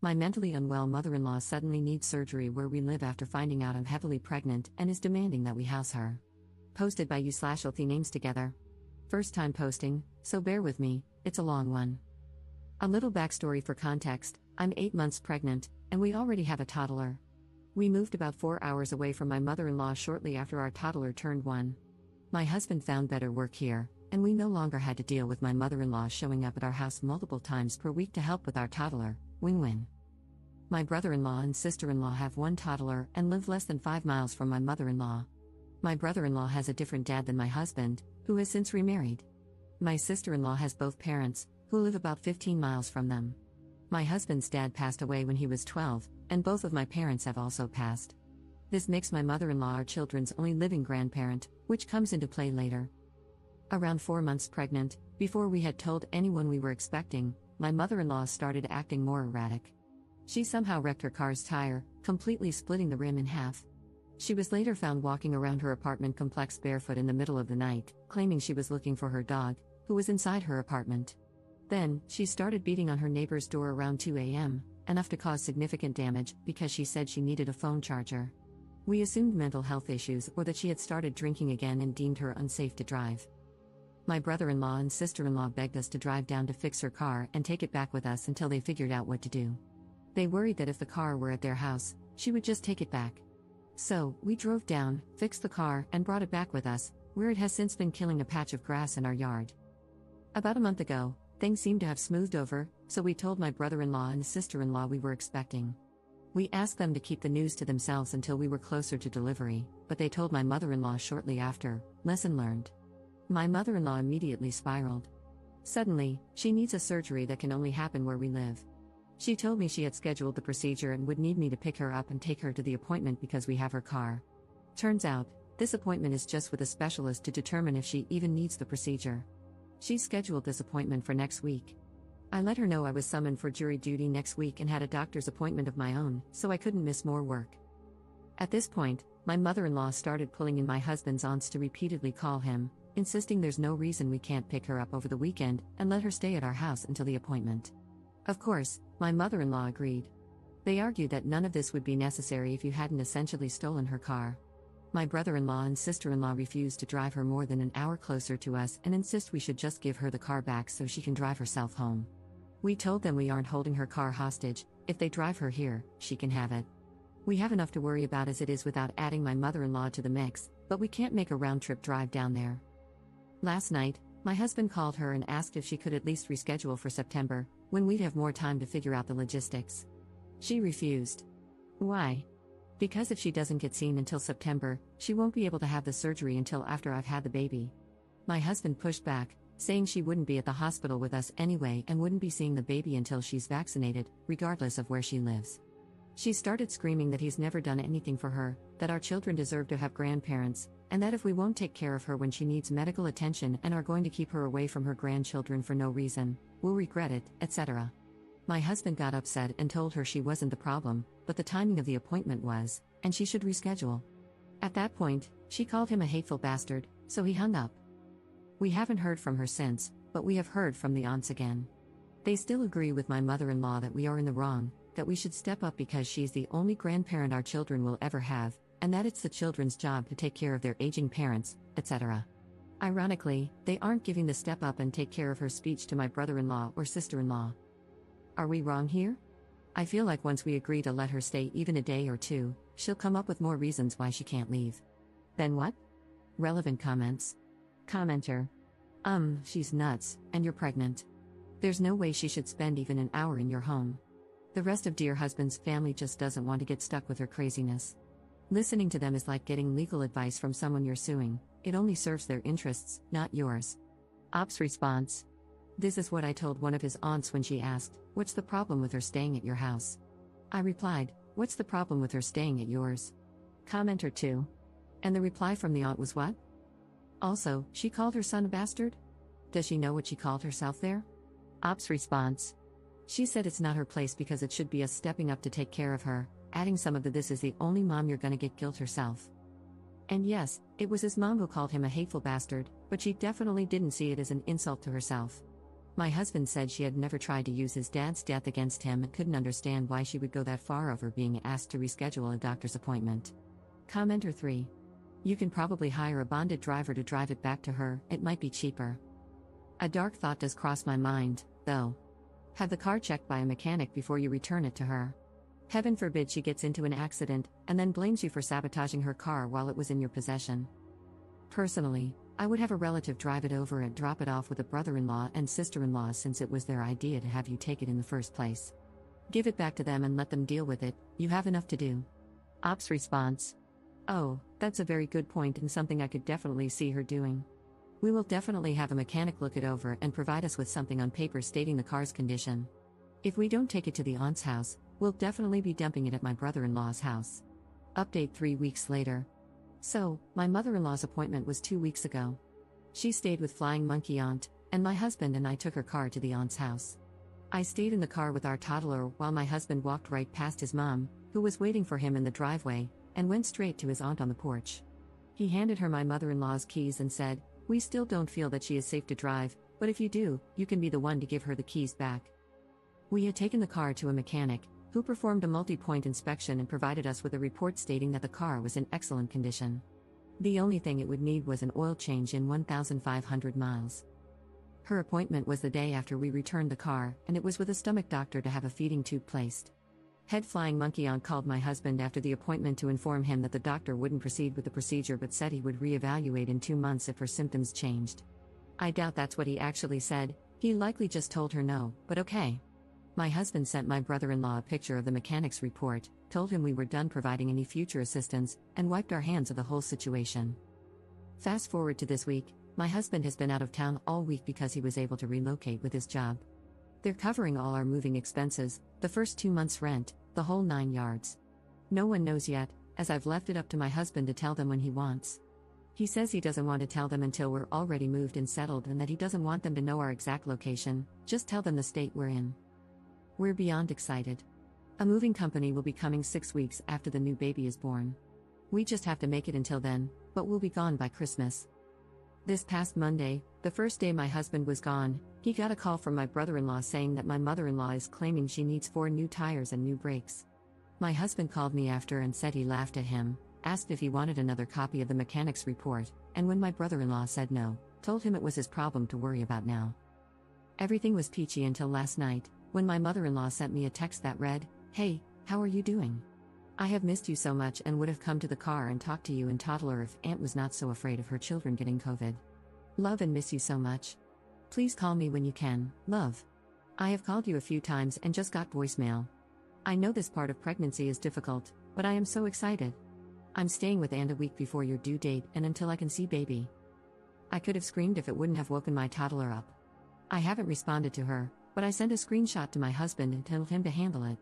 My mentally unwell mother-in-law suddenly needs surgery where we live after finding out I'm heavily pregnant and is demanding that we house her. Posted by you/Althea names together. First time posting, so bear with me, it's a long one. A little backstory for context: I'm 8 months pregnant, and we already have a toddler. We moved about 4 hours away from my mother-in-law shortly after our toddler turned 1. My husband found better work here, and we no longer had to deal with my mother-in-law showing up at our house multiple times per week to help with our toddler. Win-win. My brother-in-law and sister-in-law have 1 toddler and live less than 5 miles from my mother-in-law. My brother-in-law has a different dad than my husband, who has since remarried. My sister-in-law has both parents, who live about 15 miles from them. My husband's dad passed away when he was 12, and both of my parents have also passed. This makes my mother-in-law our children's only living grandparent, which comes into play later. Around 4 months pregnant, before we had told anyone we were expecting, my mother-in-law started acting more erratic. She somehow wrecked her car's tire, completely splitting the rim in half. She was later found walking around her apartment complex barefoot in the middle of the night, claiming she was looking for her dog, who was inside her apartment. Then, she started beating on her neighbor's door around 2 a.m., enough to cause significant damage because she said she needed a phone charger. We assumed mental health issues or that she had started drinking again and deemed her unsafe to drive. My brother-in-law and sister-in-law begged us to drive down to fix her car and take it back with us until they figured out what to do. They worried that if the car were at their house, she would just take it back. So, we drove down, fixed the car, and brought it back with us, where it has since been killing a patch of grass in our yard. About a month ago, things seemed to have smoothed over, so we told my brother-in-law and sister-in-law we were expecting. We asked them to keep the news to themselves until we were closer to delivery, but they told my mother-in-law shortly after. Lesson learned. My mother-in-law immediately spiraled. Suddenly, she needs a surgery that can only happen where we live. She told me she had scheduled the procedure and would need me to pick her up and take her to the appointment because we have her car. Turns out, this appointment is just with a specialist to determine if she even needs the procedure. She scheduled this appointment for next week. I let her know I was summoned for jury duty next week and had a doctor's appointment of my own, so I couldn't miss more work. At this point, my mother-in-law started pulling in my husband's aunts to repeatedly call him, insisting there's no reason we can't pick her up over the weekend and let her stay at our house until the appointment. Of course, my mother-in-law agreed. They argued that none of this would be necessary if you hadn't essentially stolen her car. My brother-in-law and sister-in-law refused to drive her more than an hour closer to us and insist we should just give her the car back so she can drive herself home. We told them we aren't holding her car hostage. If they drive her here, she can have it. We have enough to worry about as it is without adding my mother-in-law to the mix, but we can't make a round-trip drive down there. Last night, my husband called her and asked if she could at least reschedule for September, when we'd have more time to figure out the logistics. She refused. Why? Because if she doesn't get seen until September, she won't be able to have the surgery until after I've had the baby. My husband pushed back, saying she wouldn't be at the hospital with us anyway and wouldn't be seeing the baby until she's vaccinated, regardless of where she lives. She started screaming that he's never done anything for her, that our children deserve to have grandparents, and that if we won't take care of her when she needs medical attention and are going to keep her away from her grandchildren for no reason, we'll regret it, etc. My husband got upset and told her she wasn't the problem, but the timing of the appointment was, and she should reschedule. At that point, she called him a hateful bastard, so he hung up. We haven't heard from her since, but we have heard from the aunts again. They still agree with my mother-in-law that we are in the wrong, that we should step up because she's the only grandparent our children will ever have, and that it's the children's job to take care of their aging parents, etc. Ironically, they aren't giving the step up and take care of her speech to my brother-in-law or sister-in-law. Are we wrong here? I feel like once we agree to let her stay even a day or two, she'll come up with more reasons why she can't leave. Then what? Relevant comments. Commenter. She's nuts, and you're pregnant. There's no way she should spend even an hour in your home. The rest of dear husband's family just doesn't want to get stuck with her craziness. Listening to them is like getting legal advice from someone you're suing. It only serves their interests, not yours. Op's response. This is what I told one of his aunts when she asked, "What's the problem with her staying at your house?" I replied, "What's the problem with her staying at yours?" Commenter 2. And the reply from the aunt was what? Also, she called her son a bastard? Does she know what she called herself there? Op's response. She said it's not her place because it should be us stepping up to take care of her, adding some of the "this is the only mom you're gonna get" guilt herself. And yes, it was his mom who called him a hateful bastard, but she definitely didn't see it as an insult to herself. My husband said she had never tried to use his dad's death against him and couldn't understand why she would go that far over being asked to reschedule a doctor's appointment. Commenter 3. You can probably hire a bonded driver to drive it back to her, it might be cheaper. A dark thought does cross my mind, though. Have the car checked by a mechanic before you return it to her. Heaven forbid she gets into an accident and then blames you for sabotaging her car while it was in your possession. Personally, I would have a relative drive it over and drop it off with a brother-in-law and sister-in-law since it was their idea to have you take it in the first place. Give it back to them and let them deal with it, you have enough to do. Ops response. Oh, that's a very good point and something I could definitely see her doing. We will definitely have a mechanic look it over and provide us with something on paper stating the car's condition. If we don't take it to the aunt's house, we'll definitely be dumping it at my brother-in-law's house. Update 3 weeks later. So, my mother-in-law's appointment was 2 weeks ago. She stayed with Flying Monkey Aunt, and my husband and I took her car to the aunt's house. I stayed in the car with our toddler while my husband walked right past his mom, who was waiting for him in the driveway, and went straight to his aunt on the porch. He handed her my mother-in-law's keys and said, "We still don't feel that she is safe to drive, but if you do, you can be the one to give her the keys back." We had taken the car to a mechanic, who performed a multi-point inspection and provided us with a report stating that the car was in excellent condition. The only thing it would need was an oil change in 1,500 miles. Her appointment was the day after we returned the car, and it was with a stomach doctor to have a feeding tube placed. Head Flying Monkey Aunt called my husband after the appointment to inform him that the doctor wouldn't proceed with the procedure but said he would reevaluate in 2 months if her symptoms changed. I doubt that's what he actually said, he likely just told her no, but okay. My husband sent my brother-in-law a picture of the mechanic's report, told him we were done providing any future assistance, and wiped our hands of the whole situation. Fast forward to this week, my husband has been out of town all week because he was able to relocate with his job. They're covering all our moving expenses, the first 2 months' rent, the whole 9 yards. No one knows yet, as I've left it up to my husband to tell them when he wants. He says he doesn't want to tell them until we're already moved and settled and that he doesn't want them to know our exact location, just tell them the state we're in. We're beyond excited. A moving company will be coming 6 weeks after the new baby is born. We just have to make it until then, but we'll be gone by Christmas. This past Monday, the first day my husband was gone, he got a call from my brother-in-law saying that my mother-in-law is claiming she needs 4 new tires and new brakes. My husband called me after and said he laughed at him, asked if he wanted another copy of the mechanic's report, and when my brother-in-law said no, told him it was his problem to worry about now. Everything was peachy until last night, when my mother-in-law sent me a text that read, "Hey, how are you doing? I have missed you so much and would have come to the car and talked to you and toddler if Aunt was not so afraid of her children getting COVID. Love and miss you so much. Please call me when you can, love. I have called you a few times and just got voicemail. I know this part of pregnancy is difficult, but I am so excited. I'm staying with Aunt a week before your due date and until I can see baby." I could have screamed if it wouldn't have woken my toddler up. I haven't responded to her, but I sent a screenshot to my husband and told him to handle it.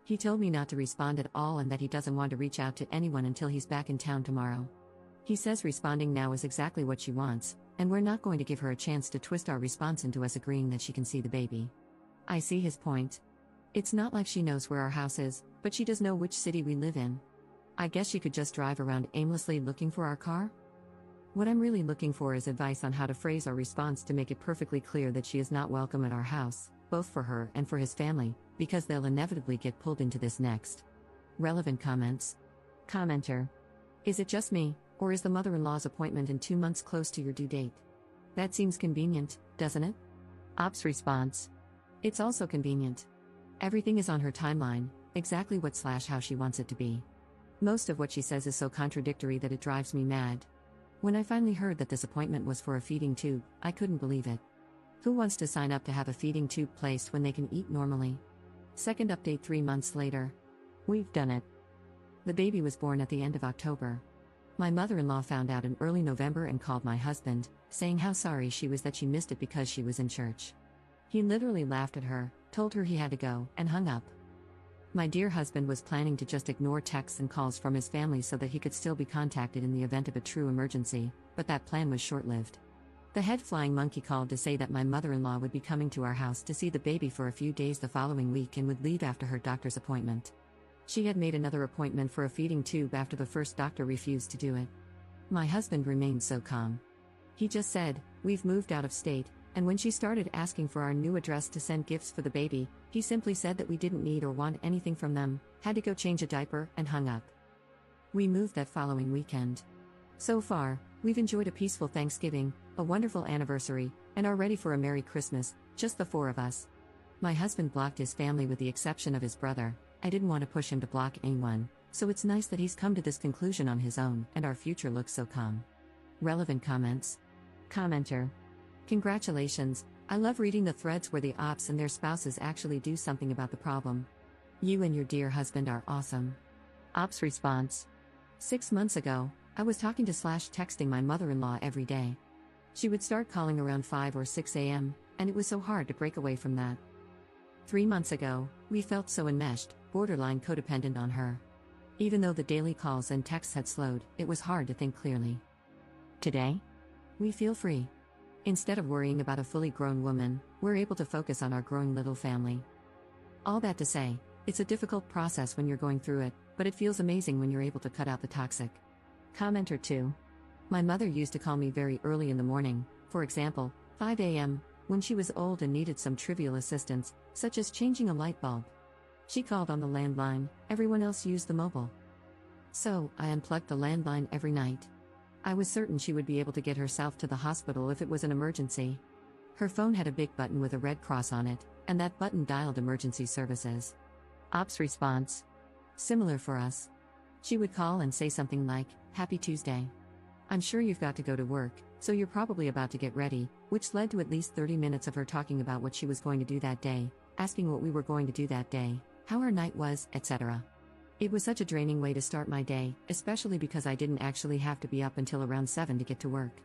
He told me not to respond at all and that he doesn't want to reach out to anyone until he's back in town tomorrow. He says responding now is exactly what she wants, and we're not going to give her a chance to twist our response into us agreeing that she can see the baby. I see his point. It's not like she knows where our house is, but she does know which city we live in. I guess she could just drive around aimlessly looking for our car? What I'm really looking for is advice on how to phrase our response to make it perfectly clear that she is not welcome at our house, both for her and for his family, because they'll inevitably get pulled into this next. Relevant comments. Commenter. Is it just me, or is the mother-in-law's appointment in 2 months close to your due date? That seems convenient, doesn't it? Ops response. It's also convenient. Everything is on her timeline, exactly what/how she wants it to be. Most of what she says is so contradictory that it drives me mad. When I finally heard that this appointment was for a feeding tube, I couldn't believe it. Who wants to sign up to have a feeding tube placed when they can eat normally? Second update 3 months later. We've done it. The baby was born at the end of October. My mother-in-law found out in early November and called my husband, saying how sorry she was that she missed it because she was in church. He literally laughed at her, told her he had to go, and hung up. My dear husband was planning to just ignore texts and calls from his family so that he could still be contacted in the event of a true emergency, but that plan was short-lived. The head flying monkey called to say that my mother-in-law would be coming to our house to see the baby for a few days the following week and would leave after her doctor's appointment. She had made another appointment for a feeding tube after the first doctor refused to do it. My husband remained so calm. He just said, "We've moved out of state, and when she started asking for our new address to send gifts for the baby, he simply said that we didn't need or want anything from them, had to go change a diaper, and hung up. We moved that following weekend. So far, we've enjoyed a peaceful Thanksgiving, a wonderful anniversary, and are ready for a Merry Christmas, just the four of us. My husband blocked his family with the exception of his brother. I didn't want to push him to block anyone, so it's nice that he's come to this conclusion on his own, and our future looks so calm. Relevant comments. Commenter. Congratulations, I love reading the threads where the ops and their spouses actually do something about the problem. You and your dear husband are awesome. Ops response. 6 months ago, I was talking to / texting my mother-in-law every day. She would start calling around 5 or 6 a.m., and it was so hard to break away from that. 3 months ago, we felt so enmeshed, borderline codependent on her. Even though the daily calls and texts had slowed, it was hard to think clearly. Today? We feel free. Instead of worrying about a fully grown woman, we're able to focus on our growing little family. All that to say, it's a difficult process when you're going through it, but it feels amazing when you're able to cut out the toxic. Commenter 2. My mother used to call me very early in the morning, for example, 5 a.m., when she was old and needed some trivial assistance, such as changing a light bulb. She called on the landline, everyone else used the mobile. So, I unplugged the landline every night. I was certain she would be able to get herself to the hospital if it was an emergency. Her phone had a big button with a red cross on it, and that button dialed emergency services. Ops response. Similar for us. She would call and say something like, "Happy Tuesday. I'm sure you've got to go to work, so you're probably about to get ready," which led to at least 30 minutes of her talking about what she was going to do that day, asking what we were going to do that day, how our night was, etc. It was such a draining way to start my day, especially because I didn't actually have to be up until around 7 to get to work.